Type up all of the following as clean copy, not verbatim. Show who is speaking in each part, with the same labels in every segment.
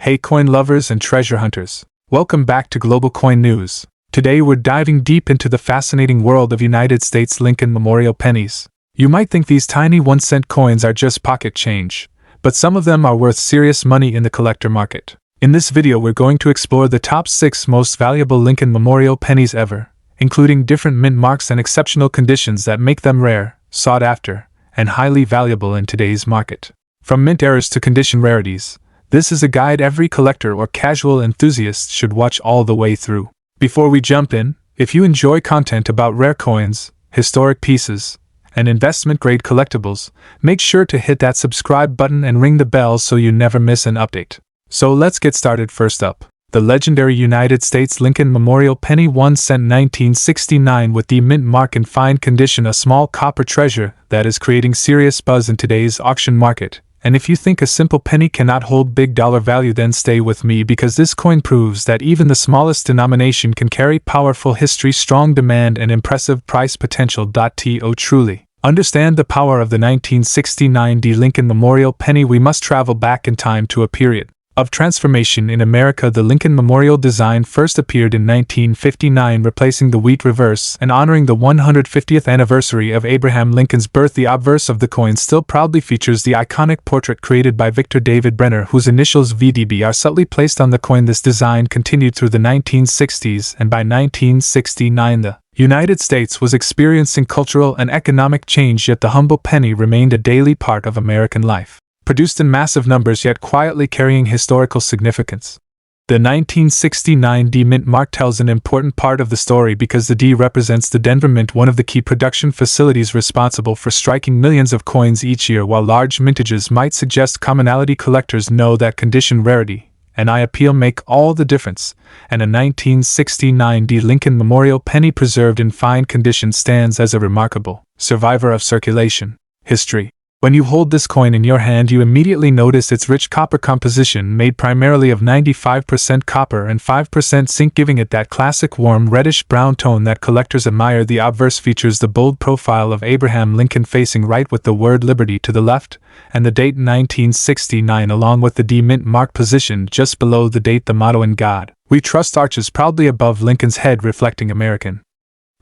Speaker 1: Hey coin lovers and treasure hunters, welcome back to Global Coin News. Today we're diving deep into the fascinating world of United States Lincoln Memorial pennies. You might think these tiny 1-cent coins are just pocket change, but some of them are worth serious money in the collector market. In this video we're going to explore the top 6 most valuable Lincoln Memorial pennies ever, including different mint marks and exceptional conditions that make them rare, sought after, and highly valuable in today's market. From mint errors to condition rarities, this is a guide every collector or casual enthusiast should watch all the way through. Before we jump in, if you enjoy content about rare coins, historic pieces, and investment-grade collectibles, make sure to hit that subscribe button and ring the bell so you never miss an update. So let's get started. First up, the legendary United States Lincoln Memorial penny 1 cent 1969 with the mint mark in fine condition, a small copper treasure that is creating serious buzz in today's auction market. And if you think a simple penny cannot hold big dollar value, then stay with me, because this coin proves that even the smallest denomination can carry powerful history, strong demand, and impressive price potential. To truly understand the power of the 1969 Lincoln Memorial penny, we must travel back in time to a period of transformation in America. The Lincoln Memorial design first appeared in 1959, replacing the wheat reverse and honoring the 150th anniversary of Abraham Lincoln's birth. The obverse of the coin still proudly features the iconic portrait created by Victor David Brenner, whose initials VDB are subtly placed on the coin. This design continued through the 1960s, and by 1969 the United States was experiencing cultural and economic change, yet the humble penny remained a daily part of American life. Produced in massive numbers yet quietly carrying historical significance. The 1969 D mint mark tells an important part of the story because the D represents the Denver Mint, one of the key production facilities responsible for striking millions of coins each year. While large mintages might suggest commonality, collectors know that condition, rarity, and eye appeal make all the difference, and a 1969 D Lincoln Memorial penny preserved in fine condition stands as a remarkable survivor of circulation history. When you hold this coin in your hand, you immediately notice its rich copper composition, made primarily of 95% copper and 5% zinc, giving it that classic warm reddish-brown tone that collectors admire. The obverse features the bold profile of Abraham Lincoln facing right with the word liberty to the left, and the date 1969, along with the D mint mark positioned just below the date. The motto, "In God We Trust," arches proudly above Lincoln's head, reflecting American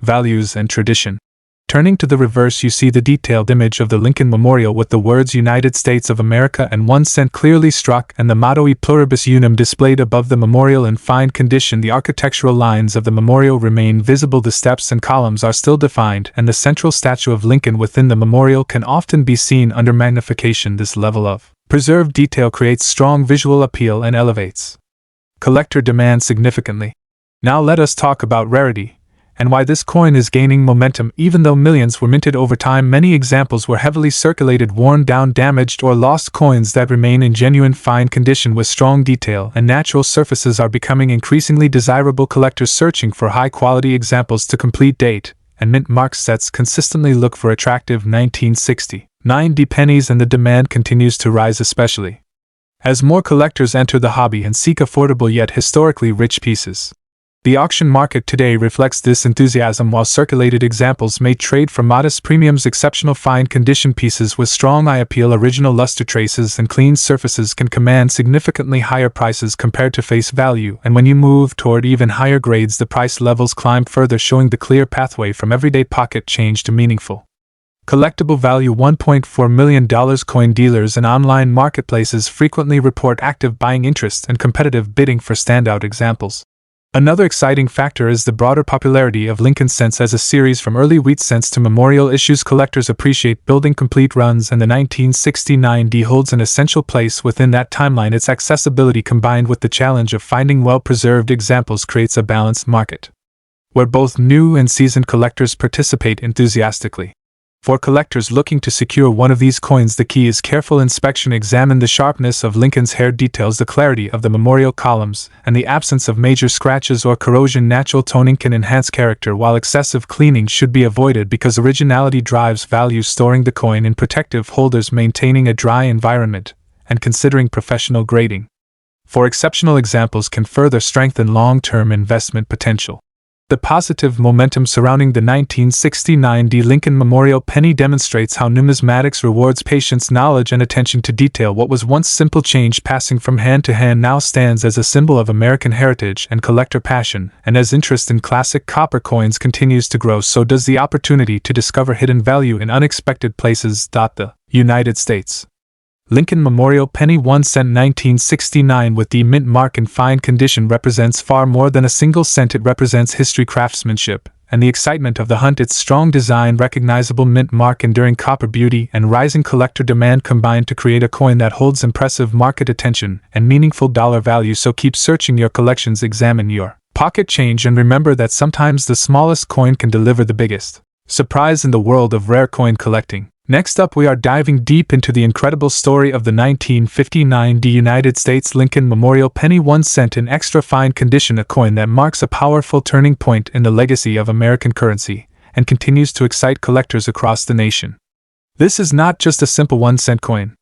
Speaker 1: values and tradition. Turning to the reverse, you see the detailed image of the Lincoln Memorial with the words United States of America and 1 cent clearly struck, and the motto E Pluribus Unum displayed above the memorial in fine condition. The architectural lines of the memorial remain visible, the steps and columns are still defined, and the central statue of Lincoln within the memorial can often be seen under magnification. This level of preserved detail creates strong visual appeal and elevates collector demand significantly. Now let us talk about rarity, and why this coin is gaining momentum. Even though millions were minted over time, many examples were heavily circulated, worn down, damaged, or lost. Coins that remain in genuine fine condition with strong detail and natural surfaces are becoming increasingly desirable. Collectors searching for high-quality examples to complete date and mint mark sets consistently look for attractive 1969 D pennies, and the demand continues to rise, especially as more collectors enter the hobby and seek affordable yet historically rich pieces. The auction market today reflects this enthusiasm. While circulated examples may trade for modest premiums, exceptional fine condition pieces with strong eye appeal, original luster traces, and clean surfaces can command significantly higher prices compared to face value, and when you move toward even higher grades, the price levels climb further, showing the clear pathway from everyday pocket change to meaningful collectible value. $1.4 million coin dealers and online marketplaces frequently report active buying interest and competitive bidding for standout examples. Another exciting factor is the broader popularity of Lincoln cents as a series. From early wheat cents to memorial issues, collectors appreciate building complete runs, and the 1969 D holds an essential place within that timeline. Its accessibility, combined with the challenge of finding well-preserved examples, creates a balanced market where both new and seasoned collectors participate enthusiastically. For collectors looking to secure one of these coins, the key is careful inspection. Examine the sharpness of Lincoln's hair details, the clarity of the memorial columns, and the absence of major scratches or corrosion. Natural toning can enhance character, while excessive cleaning should be avoided because originality drives value. Storing the coin in protective holders, maintaining a dry environment, and considering professional grading for exceptional examples can further strengthen long-term investment potential. The positive momentum surrounding the 1969 D. Lincoln Memorial Penny demonstrates how numismatics rewards patience, knowledge, and attention to detail. What was once simple change passing from hand to hand now stands as a symbol of American heritage and collector passion, and as interest in classic copper coins continues to grow, so does the opportunity to discover hidden value in unexpected places. The United States Lincoln Memorial Penny 1 cent 1969 with the mint mark in fine condition represents far more than a single cent. It represents history, craftsmanship, and the excitement of the hunt. Its strong design, recognizable mint mark, enduring copper beauty, and rising collector demand combine to create a coin that holds impressive market attention and meaningful dollar value. So keep searching your collections, examine your pocket change, and remember that sometimes the smallest coin can deliver the biggest surprise in the world of rare coin collecting. Next up, we are diving deep into the incredible story of the 1959 D. United States Lincoln Memorial Penny 1 cent in extra fine condition, a coin that marks a powerful turning point in the legacy of American currency and continues to excite collectors across the nation. This is not just a simple 1 cent coin.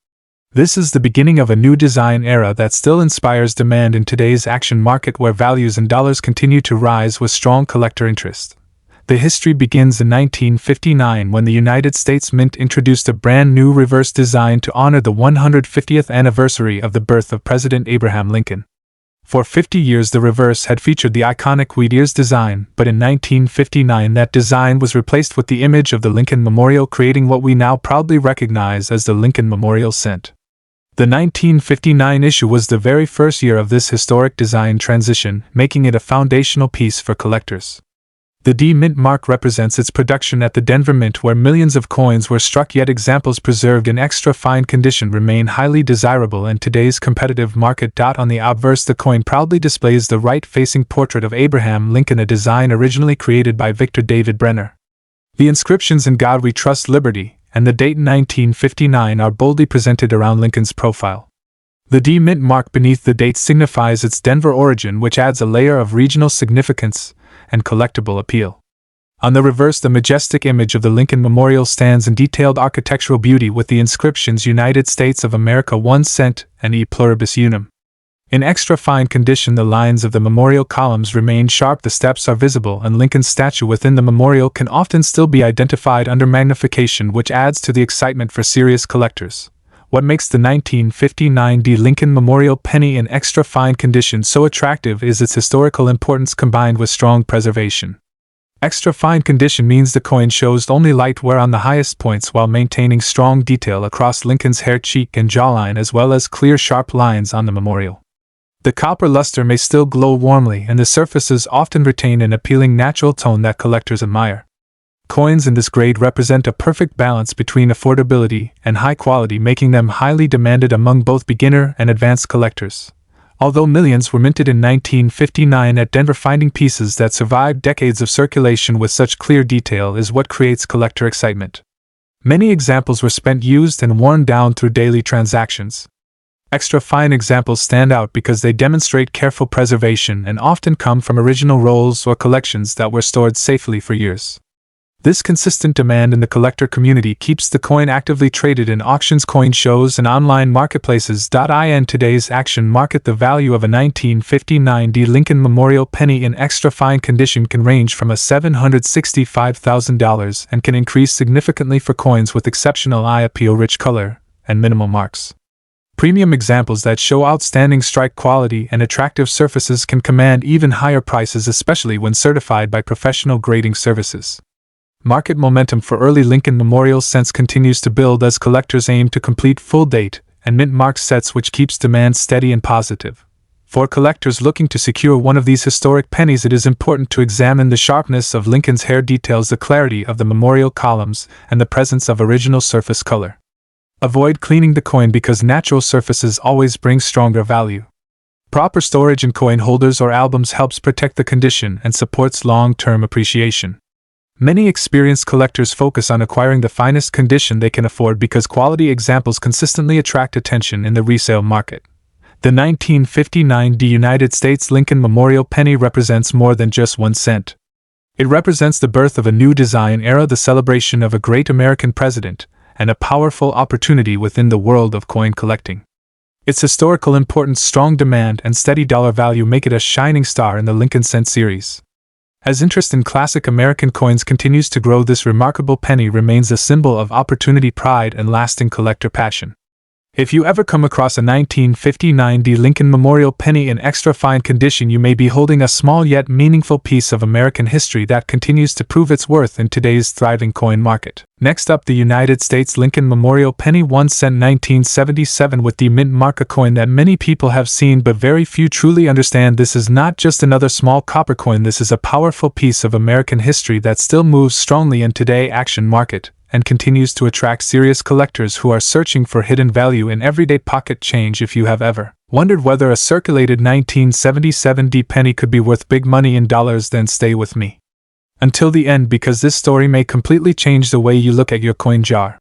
Speaker 1: This is the beginning of a new design era that still inspires demand in today's action market, where values in dollars continue to rise with strong collector interest. The history begins in 1959 when the United States Mint introduced a brand new reverse design to honor the 150th anniversary of the birth of President Abraham Lincoln. For 50 years the reverse had featured the iconic wheat ears design, but in 1959 that design was replaced with the image of the Lincoln Memorial, creating what we now proudly recognize as the Lincoln Memorial Cent. The 1959 issue was the very first year of this historic design transition, making it a foundational piece for collectors. The D Mint mark represents its production at the Denver Mint, where millions of coins were struck, yet examples preserved in extra fine condition remain highly desirable in today's competitive market. On the obverse, the coin proudly displays the right-facing portrait of Abraham Lincoln, a design originally created by Victor David Brenner. The inscriptions "In God We Trust, Liberty," and the date 1959 are boldly presented around Lincoln's profile. The D Mint mark beneath the date signifies its Denver origin, which adds a layer of regional significance and collectible appeal. On the reverse, the majestic image of the Lincoln Memorial stands in detailed architectural beauty with the inscriptions "United States of America 1 cent" and "E pluribus unum." In extra fine condition, the lines of the memorial columns remain sharp, the steps are visible, and Lincoln's statue within the memorial can often still be identified under magnification, which adds to the excitement for serious collectors. What makes the 1959 D. Lincoln Memorial Penny in extra fine condition so attractive is its historical importance combined with strong preservation. Extra fine condition means the coin shows only light wear on the highest points while maintaining strong detail across Lincoln's hair, cheek, and jawline, as well as clear, sharp lines on the memorial. The copper luster may still glow warmly, and the surfaces often retain an appealing natural tone that collectors admire. Coins in this grade represent a perfect balance between affordability and high quality, making them highly demanded among both beginner and advanced collectors. Although millions were minted in 1959 at Denver, finding pieces that survived decades of circulation with such clear detail is what creates collector excitement. Many examples were spent, used, and worn down through daily transactions. Extra fine examples stand out because they demonstrate careful preservation and often come from original rolls or collections that were stored safely for years. This consistent demand in the collector community keeps the coin actively traded in auctions, coin shows, and online marketplaces. In today's action market, the value of a 1959 D. Lincoln Memorial Penny in extra fine condition can range from $765,000 and can increase significantly for coins with exceptional eye appeal, rich color, and minimal marks. Premium examples that show outstanding strike quality and attractive surfaces can command even higher prices, especially when certified by professional grading services. Market momentum for early Lincoln Memorial cents continues to build as collectors aim to complete full date and mint mark sets, which keeps demand steady and positive. For collectors looking to secure one of these historic pennies, it is important to examine the sharpness of Lincoln's hair details, the clarity of the memorial columns, and the presence of original surface color. Avoid cleaning the coin because natural surfaces always bring stronger value. Proper storage in coin holders or albums helps protect the condition and supports long-term appreciation. Many experienced collectors focus on acquiring the finest condition they can afford because quality examples consistently attract attention in the resale market. The 1959 D. United States Lincoln Memorial Penny represents more than just 1 cent. It represents the birth of a new design era, the celebration of a great American president, and a powerful opportunity within the world of coin collecting. Its historical importance, strong demand, and steady dollar value make it a shining star in the Lincoln Cent series. As interest in classic American coins continues to grow, this remarkable penny remains a symbol of opportunity, pride, and lasting collector passion. If you ever come across a 1959 D. Lincoln Memorial penny in extra fine condition, you may be holding a small yet meaningful piece of American history that continues to prove its worth in today's thriving coin market. Next up, the United States Lincoln Memorial penny 1 cent 1977 with the mint mark, a coin that many people have seen but very few truly understand. This is not just another small copper coin. This is a powerful piece of American history that still moves strongly in today's action market and continues to attract serious collectors who are searching for hidden value in everyday pocket change. If you have ever wondered whether a circulated 1977 D penny could be worth big money in dollars, then stay with me until the end, because this story may completely change the way you look at your coin jar.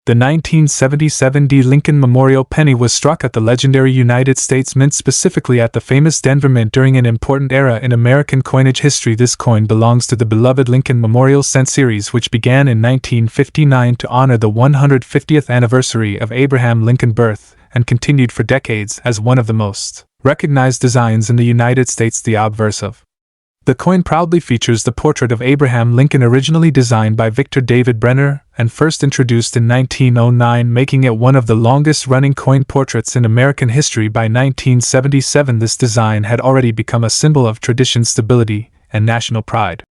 Speaker 1: The 1977 D. Lincoln Memorial penny was struck at the legendary United States Mint, specifically at the famous Denver Mint, during an important era in American coinage history. This coin belongs to the beloved Lincoln Memorial Cent series, which began in 1959 to honor the 150th anniversary of Abraham Lincoln's birth, and continued for decades as one of the most recognized designs in the United States. The obverse of the coin proudly features the portrait of Abraham Lincoln, originally designed by Victor David Brenner and first introduced in 1909, making it one of the longest-running coin portraits in American history. By 1977, this design had already become a symbol of tradition, stability, and national pride.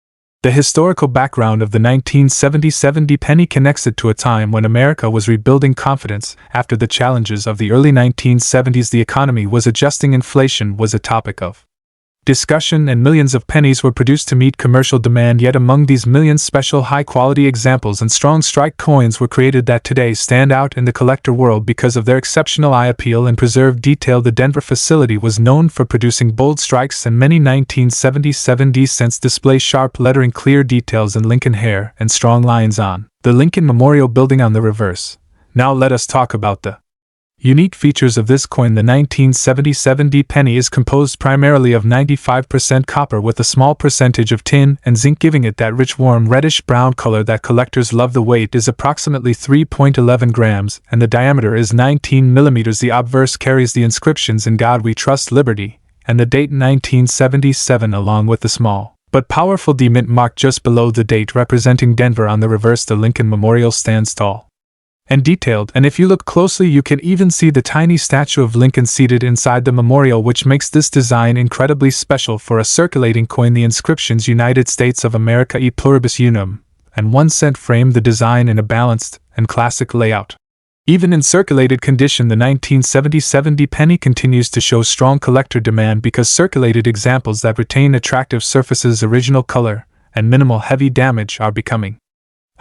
Speaker 1: The historical background of the 1977 D penny connects it to a time when America was rebuilding confidence after the challenges of the early 1970s. The economy was adjusting, inflation was a topic of discussion, and millions of pennies were produced to meet commercial demand. Yet among these millions, special high-quality examples and strong strike coins were created that today stand out in the collector world because of their exceptional eye appeal and preserved detail. The Denver facility was known for producing bold strikes, and many 1977 D cents display sharp lettering, clear details, and Lincoln hair and strong lines on the Lincoln Memorial building on the reverse. Now let us talk about the unique features of this coin. The 1977 D penny is composed primarily of 95% copper with a small percentage of tin and zinc, giving it that rich, warm, reddish-brown color that collectors love. The weight is approximately 3.11 grams, and the diameter is 19 millimeters. The obverse carries the inscriptions "In God We Trust, Liberty," and the date 1977, along with the small but powerful D mint mark just below the date representing Denver on the reverse. The Lincoln Memorial stands tall and detailed, and if you look closely you can even see the tiny statue of Lincoln seated inside the memorial, which makes this design incredibly special for a circulating coin. The inscriptions "United States of America e pluribus unum" and 1 cent frame the design in a balanced and classic layout. Even in circulated condition, the 1977 D penny continues to show strong collector demand because circulated examples that retain attractive surfaces, original color, and minimal heavy damage are becoming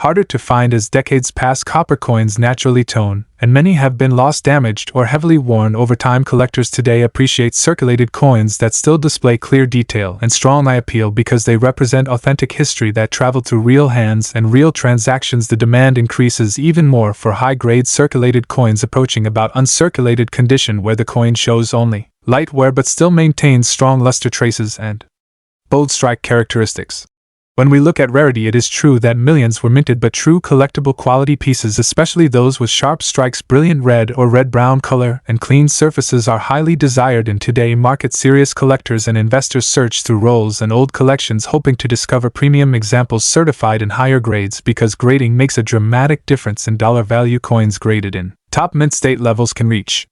Speaker 1: harder to find as decades pass. Copper coins naturally tone, and many have been lost, damaged, or heavily worn over time. Collectors today appreciate circulated coins that still display clear detail and strong eye appeal because they represent authentic history that traveled through real hands and real transactions. The demand increases even more for high-grade circulated coins approaching about uncirculated condition, where the coin shows only light wear but still maintains strong luster traces and bold strike characteristics. When we look at rarity, it is true that millions were minted, but true collectible quality pieces, especially those with sharp strikes, brilliant red or red-brown color, and clean surfaces, are highly desired in today's market. Serious collectors and investors search through rolls and old collections hoping to discover premium examples certified in higher grades, because grading makes a dramatic difference in dollar value. Coins graded in top mint state levels can reach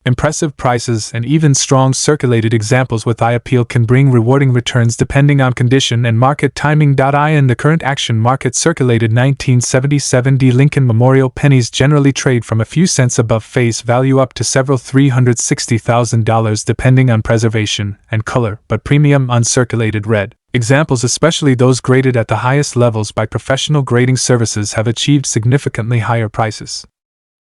Speaker 1: impressive prices, and even strong circulated examples with eye appeal can bring rewarding returns depending on condition and market timing. In the current action market, circulated 1977 D Lincoln Memorial pennies generally trade from a few cents above face value up to several $360,000 depending on preservation and color, but premium uncirculated red examples, especially those graded at the highest levels by professional grading services, have achieved significantly higher prices,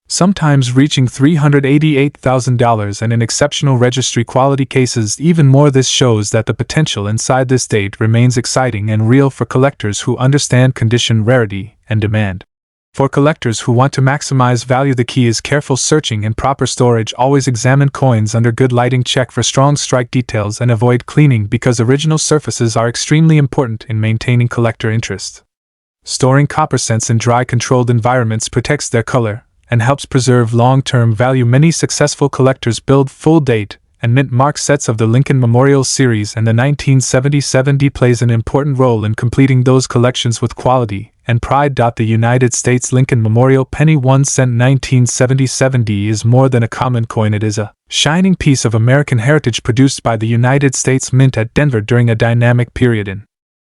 Speaker 1: sometimes reaching $388,000, and in exceptional registry quality cases even more. This shows that the potential inside this date remains exciting and real for collectors who understand condition, rarity, and demand. For collectors who want to maximize value, the key is careful searching and proper storage. Always examine coins under good lighting, check for strong strike details, and avoid cleaning because original surfaces are extremely important in maintaining collector interest. Storing copper cents in dry, controlled environments protects their color and helps preserve long-term value. Many successful collectors build full-date and mint mark sets of the Lincoln Memorial Series and the 1977 D plays an important role in completing those collections with quality and pride. The United States Lincoln Memorial Penny 1 cent 1977 D is more than a common coin. It is a shining piece of American heritage produced by the United States Mint at Denver during a dynamic period in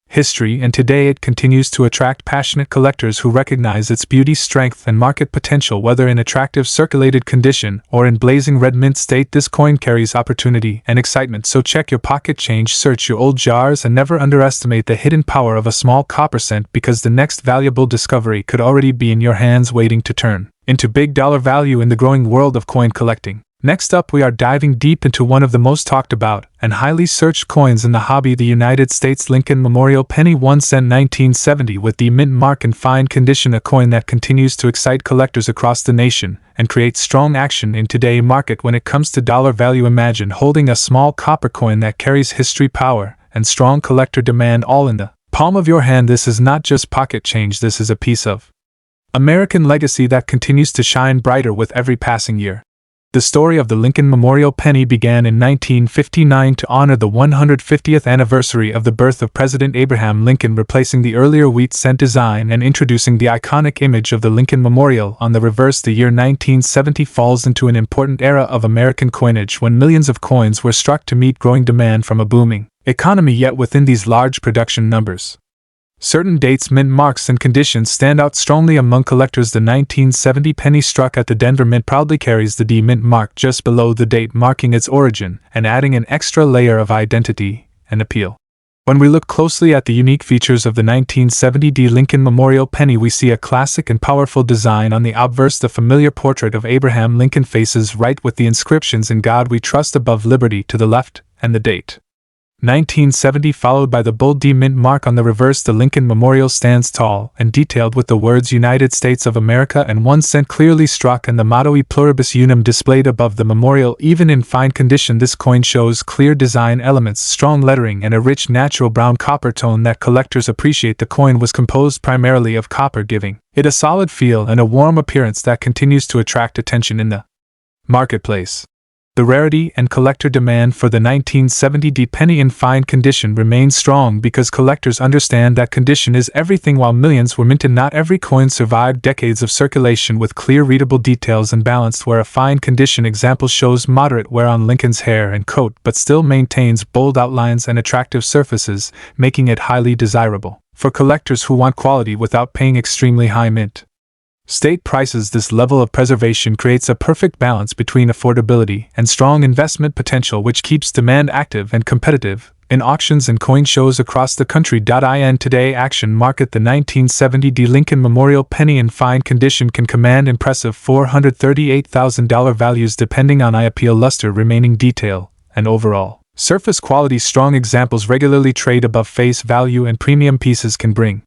Speaker 1: history, and today it continues to attract passionate collectors who recognize its beauty, strength, and market potential. Whether in attractive circulated condition or in blazing red mint state, this coin carries opportunity and excitement. So check your pocket change, search your old jars, and never underestimate the hidden power of a small copper cent, because the next valuable discovery could already be in your hands, waiting to turn into big dollar value in the growing world of coin collecting. Next up, we are diving deep into one of the most talked about and highly searched coins in the hobby, the United States Lincoln Memorial Penny 1 cent 1970 with the mint mark in fine condition, a coin that continues to excite collectors across the nation and create strong action in today's market when it comes to dollar value. Imagine holding a small copper coin that carries history, power, and strong collector demand all in the palm of your hand. This is not just pocket change, this is a piece of American legacy that continues to shine brighter with every passing year. The story of the Lincoln Memorial Penny began in 1959 to honor the 150th anniversary of the birth of President Abraham Lincoln, replacing the earlier wheat cent design and introducing the iconic image of the Lincoln Memorial on the reverse. The year 1970 falls into an important era of American coinage when millions of coins were struck to meet growing demand from a booming economy. Yet within these large production numbers, certain dates, mint marks, and conditions stand out strongly among collectors. The 1970 penny struck at the Denver Mint proudly carries the D mint mark just below the date, marking its origin and adding an extra layer of identity and appeal. When we look closely at the unique features of the 1970 D Lincoln Memorial Penny, we see a classic and powerful design on the obverse. The familiar portrait of Abraham Lincoln faces right with the inscriptions "In God We Trust" above Liberty to the left, and the date 1970 followed by the bold D mint mark on the reverse. The Lincoln Memorial stands tall and detailed with the words United States of America and 1 cent clearly struck, and the motto E pluribus unum displayed above the memorial. Even in fine condition, this coin shows clear design elements, strong lettering, and a rich natural brown copper tone that collectors appreciate. The coin was composed primarily of copper, giving it a solid feel and a warm appearance that continues to attract attention in the marketplace. The rarity and collector demand for the 1970 D penny in fine condition remains strong because collectors understand that condition is everything. While millions were minted, not every coin survived decades of circulation with clear readable details and balanced wear. A fine condition example shows moderate wear on Lincoln's hair and coat, but still maintains bold outlines and attractive surfaces, making it highly desirable for collectors who want quality without paying extremely high mint state prices. This level of preservation creates a perfect balance between affordability and strong investment potential, which keeps demand active and competitive in auctions and coin shows across the country. In today's action market, the 1970 D Lincoln Memorial Penny in fine condition can command impressive $438,000 values depending on eye appeal, luster, remaining detail, and overall surface quality. Strong examples regularly trade above face value, and premium pieces can bring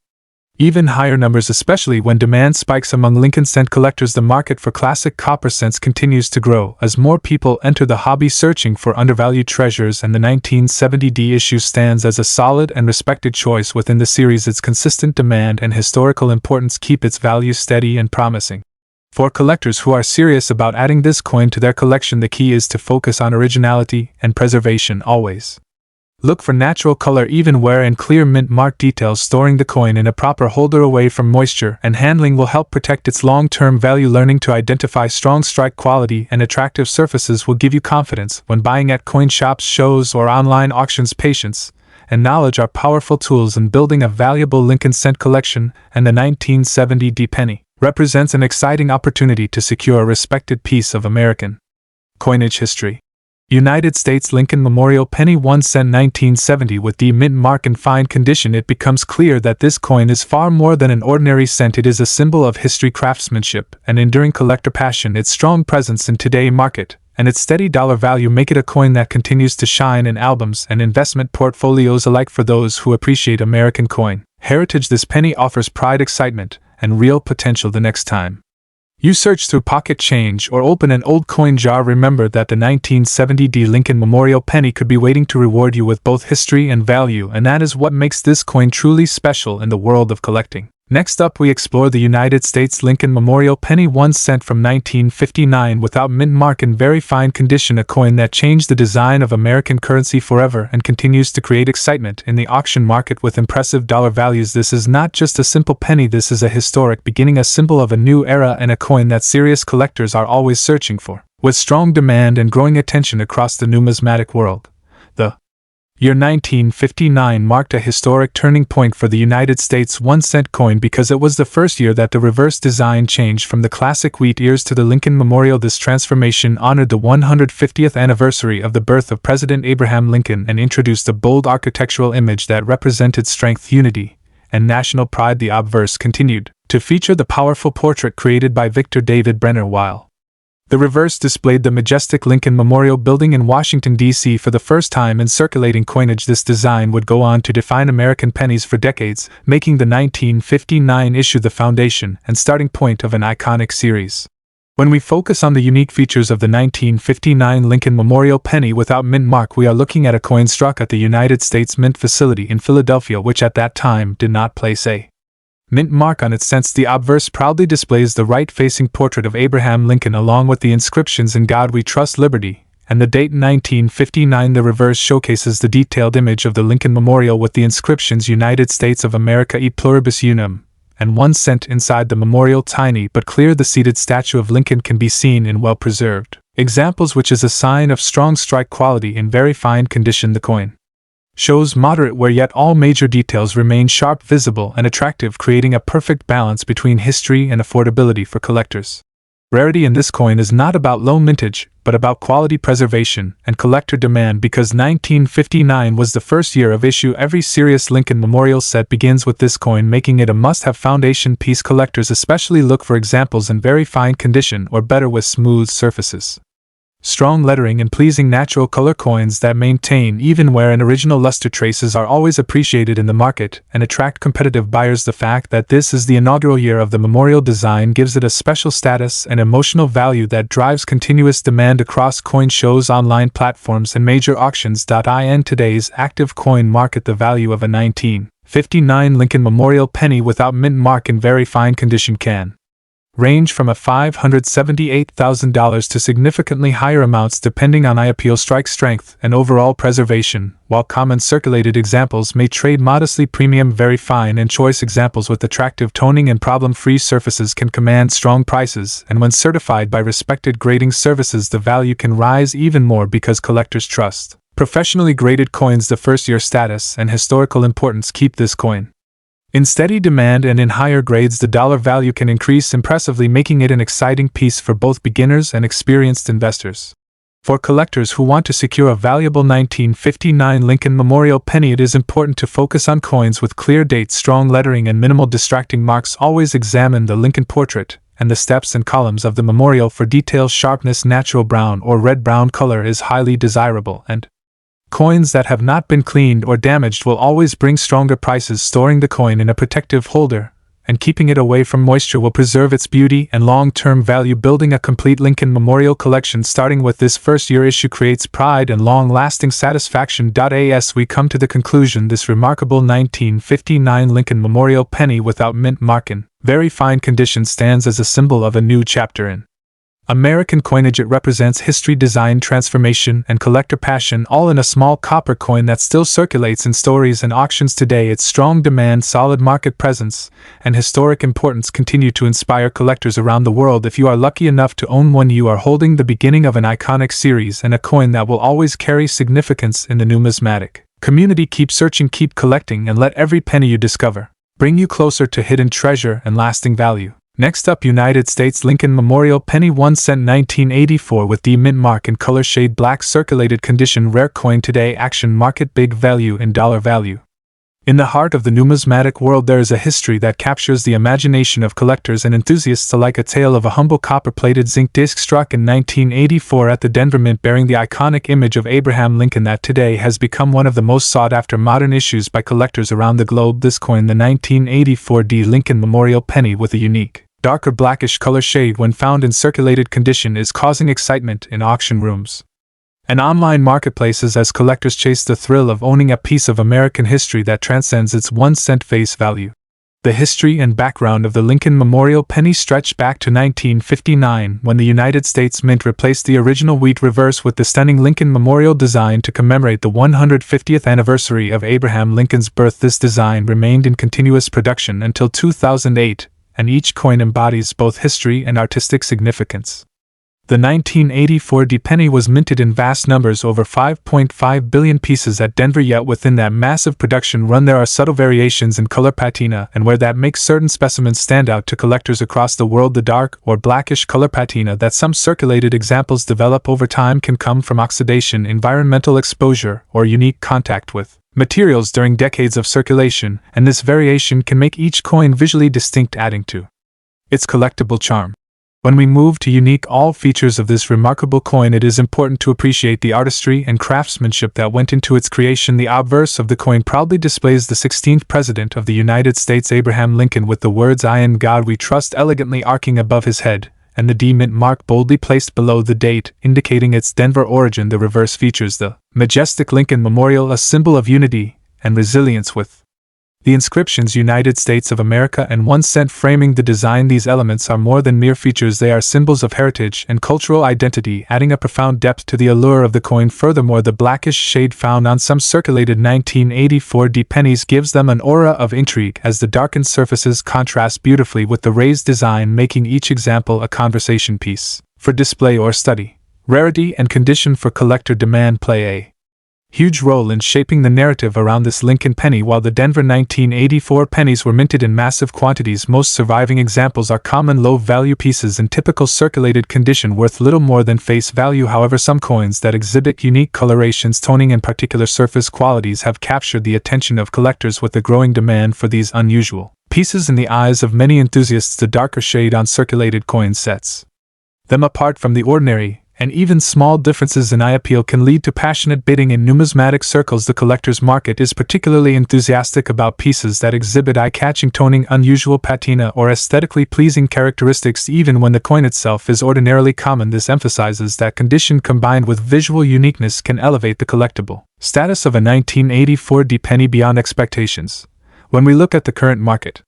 Speaker 1: even higher numbers, especially when demand spikes among Lincoln cent collectors. The market for classic copper cents continues to grow as more people enter the hobby searching for undervalued treasures, and the 1970 D issue stands as a solid and respected choice within the series. Its consistent demand and historical importance keep its value steady and promising. For collectors who are serious about adding this coin to their collection, the key is to focus on originality and preservation always. Look for natural color, even wear, and clear mint mark details. Storing the coin in a proper holder away from moisture and handling will help protect its long-term value. Learning to identify strong strike quality and attractive surfaces will give you confidence when buying at coin shops, shows, or online auctions. Patience and knowledge are powerful tools in building a valuable Lincoln cent collection, and the 1970 D penny represents an exciting opportunity to secure a respected piece of American coinage history. United States Lincoln Memorial Penny 1 cent 1970 with the mint mark in fine condition. It becomes clear that this coin is far more than an ordinary cent. It is a symbol of history, craftsmanship, and enduring collector passion. Its strong presence in today's market and its steady dollar value make it a coin that continues to shine in albums and investment portfolios alike. For those who appreciate American coin heritage, this penny offers pride, excitement, and real potential. The next time you search through pocket change or open an old coin jar, remember that the 1970 D Lincoln Memorial Penny could be waiting to reward you with both history and value, and that is what makes this coin truly special in the world of collecting. Next up, we explore the United States Lincoln Memorial Penny 1 cent from 1959 without mint mark in very fine condition, a coin that changed the design of American currency forever and continues to create excitement in the auction market with impressive dollar values. This is not just a simple penny, this is a historic beginning, a symbol of a new era, and a coin that serious collectors are always searching for. With strong demand and growing attention across the numismatic world, the year 1959 marked a historic turning point for the United States 1 cent coin because it was the first year that the reverse design changed from the classic wheat ears to the Lincoln Memorial. This transformation honored the 150th anniversary of the birth of President Abraham Lincoln and introduced a bold architectural image that represented strength, unity, and national pride. The obverse continued to feature the powerful portrait created by Victor David Brenner, while the reverse displayed the majestic Lincoln Memorial Building in Washington, D.C. For the first time in circulating coinage, this design would go on to define American pennies for decades, making the 1959 issue the foundation and starting point of an iconic series. When we focus on the unique features of the 1959 Lincoln Memorial Penny without mint mark, we are looking at a coin struck at the United States Mint facility in Philadelphia, which at that time did not place a mint mark on its cents. The obverse proudly displays the right-facing portrait of Abraham Lincoln along with the inscriptions "In God We Trust, Liberty," and the date 1959. The reverse showcases the detailed image of the Lincoln Memorial with the inscriptions "United States of America e pluribus unum" and 1 cent inside the memorial. Tiny but clear, the seated statue of Lincoln can be seen in well-preserved examples, which is a sign of strong strike quality. In very fine condition, the coin shows moderate wear, yet all major details remain sharp, visible, and attractive, creating a perfect balance between history and affordability for collectors. Rarity in this coin is not about low mintage, but about quality preservation and collector demand, because 1959 was the first year of issue. Every serious Lincoln Memorial set begins with this coin, making it a must-have foundation piece. Collectors especially look for examples in very fine condition or better with smooth surfaces, strong lettering, and pleasing natural color. Coins that maintain even wear and original luster traces are always appreciated in the market and attract competitive buyers. The fact that this is the inaugural year of the memorial design gives it a special status and emotional value that drives continuous demand across coin shows, online platforms, and major auctions. In today's active coin market, the value of a 1959 Lincoln Memorial Penny without mint mark in very fine condition can range from $578,000 to significantly higher amounts depending on eye appeal, strike strength, and overall preservation, while common circulated examples may trade modestly. Premium, very fine and choice examples with attractive toning and problem-free surfaces can command strong prices, and when certified by respected grading services, the value can rise even more because collectors trust professionally graded coins. The first-year status and historical importance keep this coin in steady demand, and in higher grades the dollar value can increase impressively, making it an exciting piece for both beginners and experienced investors. For collectors who want to secure a valuable 1959 Lincoln Memorial Penny, it is important to focus on coins with clear dates, strong lettering, and minimal distracting marks. Always examine the Lincoln portrait and the steps and columns of the memorial for detail. Sharpness, natural brown or red-brown color is highly desirable, and coins that have not been cleaned or damaged will always bring stronger prices. Storing the coin in a protective holder and keeping it away from moisture will preserve its beauty and long-term value. Building a complete Lincoln Memorial collection starting with this first-year issue creates pride and long-lasting satisfaction. As we come to the conclusion, this remarkable 1959 Lincoln Memorial Penny without mint mark in very fine condition stands as a symbol of a new chapter in American coinage. It represents history, design, transformation, and collector passion, all in a small copper coin that still circulates in stories and auctions today. Its strong demand, solid market presence, and historic importance continue to inspire collectors around the world. If you are lucky enough to own one, you are holding the beginning of an iconic series and a coin that will always carry significance in the numismatic community. Keep searching, keep collecting, and let every penny you discover bring you closer to hidden treasure and lasting value. Next up, United States Lincoln Memorial Penny 1 cent 1984 with the mint mark in color shade black, circulated condition, rare coin today, action market, big value in dollar value. In the heart of the numismatic world there is a history that captures the imagination of collectors and enthusiasts alike, a tale of a humble copper-plated zinc disc struck in 1984 at the Denver Mint bearing the iconic image of Abraham Lincoln that today has become one of the most sought-after modern issues by collectors around the globe. This coin, the 1984 D Lincoln Memorial Penny with a unique darker blackish color shade when found in circulated condition, is causing excitement in auction rooms and online marketplaces as collectors chase the thrill of owning a piece of American history that transcends its 1 cent face value. The history and background of the Lincoln Memorial penny stretch back to 1959, when the United States Mint replaced the original wheat reverse with the stunning Lincoln Memorial design to commemorate the 150th anniversary of Abraham Lincoln's birth. This design remained in continuous production until 2008, and each coin embodies both history and artistic significance. The 1984 D penny was minted in vast numbers, over 5.5 billion pieces at Denver, yet within that massive production run there are subtle variations in color patina, and where that makes certain specimens stand out to collectors across the world. The dark or blackish color patina that some circulated examples develop over time can come from oxidation, environmental exposure, or unique contact with materials during decades of circulation, and this variation can make each coin visually distinct, adding to its collectible charm. When we move to unique all features of this remarkable coin, it is important to appreciate the artistry and craftsmanship that went into its creation. The obverse of the coin proudly displays the 16th President of the United States, Abraham Lincoln, with the words "I in God we trust" elegantly arcing above his head, and the D Mint mark boldly placed below the date, indicating its Denver origin. The reverse features the majestic Lincoln Memorial, a symbol of unity and resilience, with the inscriptions "United States of America" and 1 cent framing the design. These elements are more than mere features, they are symbols of heritage and cultural identity, adding a profound depth to the allure of the coin. Furthermore, the blackish shade found on some circulated 1984 D pennies gives them an aura of intrigue, as the darkened surfaces contrast beautifully with the raised design, making each example a conversation piece for display or study. Rarity and condition for collector demand play a huge role in shaping the narrative around this Lincoln penny. While the Denver 1984 pennies were minted in massive quantities, most surviving examples are common low-value pieces in typical circulated condition worth little more than face value. However, some coins that exhibit unique colorations, toning, and particular surface qualities have captured the attention of collectors, with the growing demand for these unusual pieces in the eyes of many enthusiasts. The darker shade on circulated coin sets them apart from the ordinary, and even small differences in eye appeal can lead to passionate bidding in numismatic circles. The collector's market is particularly enthusiastic about pieces that exhibit eye-catching toning, unusual patina, or aesthetically pleasing characteristics, even when the coin itself is ordinarily common. This emphasizes that condition combined with visual uniqueness can elevate the collectible status of a 1984 D penny beyond expectations. When we look at the current market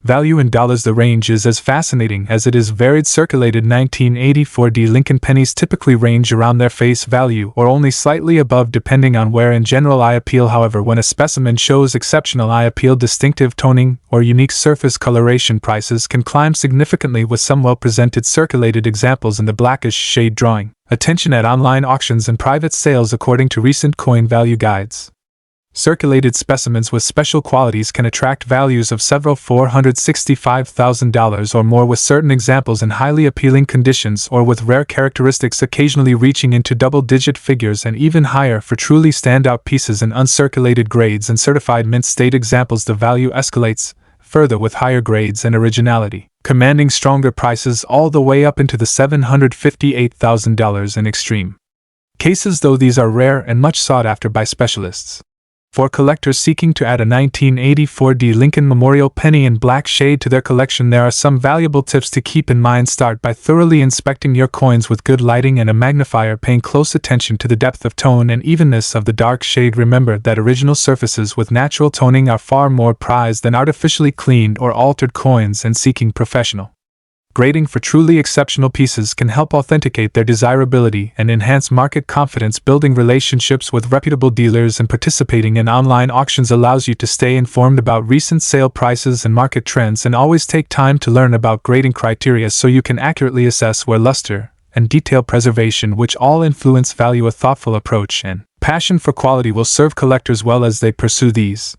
Speaker 1: value in dollars, the range is as fascinating as it is varied. Circulated 1984 D Lincoln pennies typically range around their face value or only slightly above, depending on where in general eye appeal. However, when a specimen shows exceptional eye appeal, distinctive toning, or unique surface coloration, prices can climb significantly, with some well-presented circulated examples in the blackish shade drawing attention at online auctions and private sales. According to recent coin value guides, circulated specimens with special qualities can attract values of several $465,000 or more, with certain examples in highly appealing conditions or with rare characteristics occasionally reaching into double-digit figures, and even higher for truly standout pieces in uncirculated grades and certified mint state examples. The value escalates further with higher grades and originality, commanding stronger prices all the way up into the $758,000 in extreme cases, though these are rare and much sought after by specialists. For collectors seeking to add a 1984 D Lincoln Memorial penny in black shade to their collection, there are some valuable tips to keep in mind. Start by thoroughly inspecting your coins with good lighting and a magnifier, paying close attention to the depth of tone and evenness of the dark shade. Remember that original surfaces with natural toning are far more prized than artificially cleaned or altered coins, and seeking professional grading for truly exceptional pieces can help authenticate their desirability and enhance market confidence. Building relationships with reputable dealers and participating in online auctions allows you to stay informed about recent sale prices and market trends, and always take time to learn about grading criteria so you can accurately assess where luster and detail preservation, which all influence value. A thoughtful approach and passion for quality will serve collectors well as they pursue these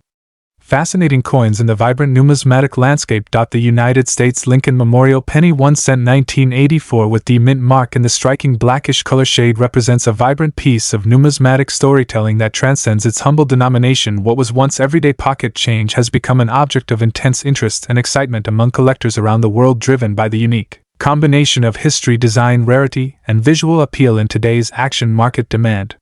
Speaker 1: fascinating coins in the vibrant numismatic landscape. The United States Lincoln Memorial penny 1 cent 1984 with the mint mark in the striking blackish color shade represents a vibrant piece of numismatic storytelling that transcends its humble denomination. What was once everyday pocket change has become an object of intense interest and excitement among collectors around the world, driven by the unique combination of history, design, rarity, and visual appeal. In today's action market, demand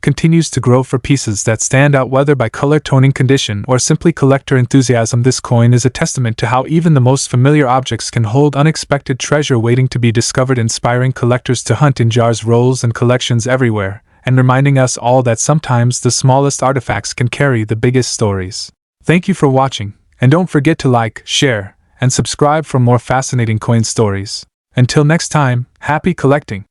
Speaker 1: continues to grow for pieces that stand out, whether by color, toning, condition, or simply collector enthusiasm. This coin is a testament to how even the most familiar objects can hold unexpected treasure waiting to be discovered, inspiring collectors to hunt in jars, rolls, and collections everywhere, and reminding us all that sometimes the smallest artifacts can carry the biggest stories. Thank you for watching, And don't forget to like, share, and subscribe for more fascinating coin stories. Until next time, happy collecting!